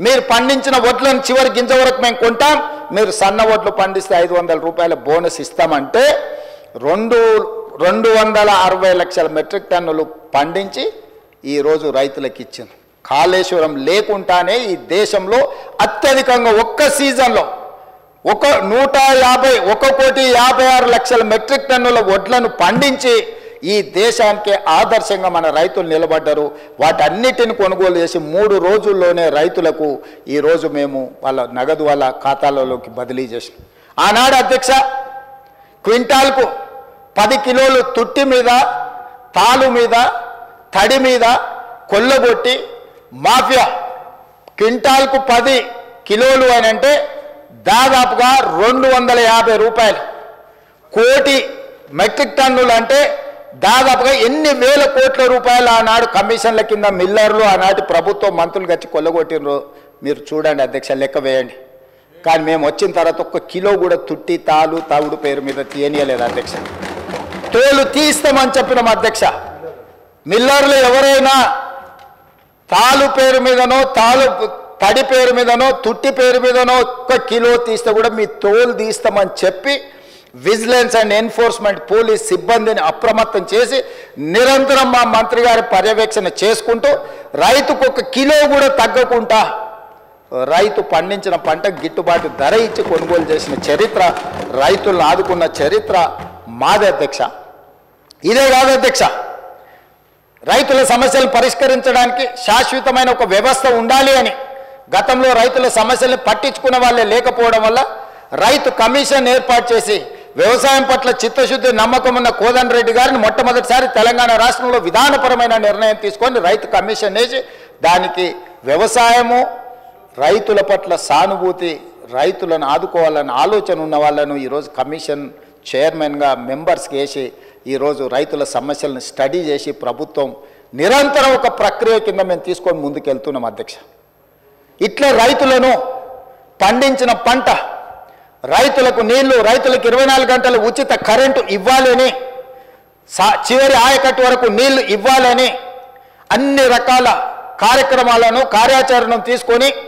మీరు పండించిన వడ్లను చివరి గింజ వరకు మేము కొంటాం, మీరు సన్న వడ్లు పండిస్తే 500 రూపాయల బోనస్ ఇస్తామంటే 260 లక్షల మెట్రిక్ టన్నులు పండించి ఈరోజు రైతులకు ఇచ్చింది. కాళేశ్వరం లేకుండానే ఈ దేశంలో అత్యధికంగా ఒక్క సీజన్లో 1,56 లక్షల మెట్రిక్ టన్నుల వడ్లను పండించి ఈ దేశానికి ఆదర్శంగా మన రైతులు నిలబడ్డారు. వాటన్నిటిని కొనుగోలు చేసి 3 రోజుల్లోనే రైతులకు ఈరోజు మేము వాళ్ళ నగదు వాళ్ళ ఖాతాలలోకి బదిలీ చేసాం. ఆనాడు అధ్యక్ష క్వింటాల్కు 10 కిలోలు తుట్టి మీద, తాలు మీద, తడి మీద కొల్లగొట్టి మాఫియా క్వింటాల్కు 10 కిలోలు అని అంటే దాదాపుగా 250 రూపాయలు, కోటి మెట్రిక్ టన్నులు అంటే దాదాపుగా ఎన్ని వేల కోట్ల రూపాయలు ఆనాడు కమిషన్ల కింద మిల్లర్లు ఆనాటి ప్రభుత్వం మంత్రులు గచ్చి కొల్లగొట్టినరు. మీరు చూడండి అధ్యక్ష, లెక్క వేయండి. కానీ మేము వచ్చిన తర్వాత 1 కిలో కూడా తుట్టి, తాలు, తవుడు పేరు మీద తీయనీయలేదు అధ్యక్ష. తోలు తీస్తామని చెప్పినాం అధ్యక్ష. మిల్లర్లు ఎవరైనా తాలు పేరు మీదనో, తడి పేరు మీదనో, తుట్టి పేరు మీదనో 1 కిలో తీస్తే కూడా మీ తోలు తీస్తామని చెప్పి విజిలెన్స్ అండ్ ఎన్ఫోర్స్మెంట్ పోలీస్ సిబ్బందిని అప్రమత్తం చేసి నిరంతరం మా మంత్రి గారి పర్యవేక్షణ చేసుకుంటూ రైతుకు 1 కిలో కూడా తగ్గకుండా రైతు పండించిన పంట గిట్టుబాటు ధర ఇచ్చి కొనుగోలు చేసిన చరిత్ర, రైతులను ఆదుకున్న చరిత్ర మాదే అధ్యక్ష. ఇదే కాదు అధ్యక్ష, రైతుల సమస్యలను పరిష్కరించడానికి శాశ్వతమైన ఒక వ్యవస్థ ఉండాలి అని గతంలో రైతుల సమస్యలను పట్టించుకున్న వాళ్ళే లేకపోవడం వల్ల రైతు కమిషన్ ఏర్పాటు చేసి వ్యవసాయం పట్ల చిత్తశుద్ధి నమ్మకం ఉన్న కోదండరెడ్డి గారిని మొట్టమొదటిసారి తెలంగాణ రాష్ట్రంలో విధానపరమైన నిర్ణయం తీసుకొని రైతు కమిషన్ వేసి దానికి వ్యవసాయము, రైతుల పట్ల సానుభూతి, రైతులను ఆదుకోవాలన్న ఆలోచన ఉన్న వాళ్ళను ఈరోజు కమిషన్ చైర్మన్గా మెంబర్స్కి వేసి ఈరోజు రైతుల సమస్యలను స్టడీ చేసి ప్రభుత్వం నిరంతరం ఒక ప్రక్రియ కింద మేము తీసుకొని ముందుకెళ్తున్నాం అధ్యక్ష. ఇట్లా రైతులను పండించిన పంట, రైతులకు నీళ్లు, రైతులకు 24 గంటలు ఉచిత కరెంటు ఇవ్వాలని, చివరి ఆయకట్టు వరకు నీళ్లు ఇవ్వాలని అన్ని రకాల కార్యక్రమాలను, కార్యాచరణను తీసుకొని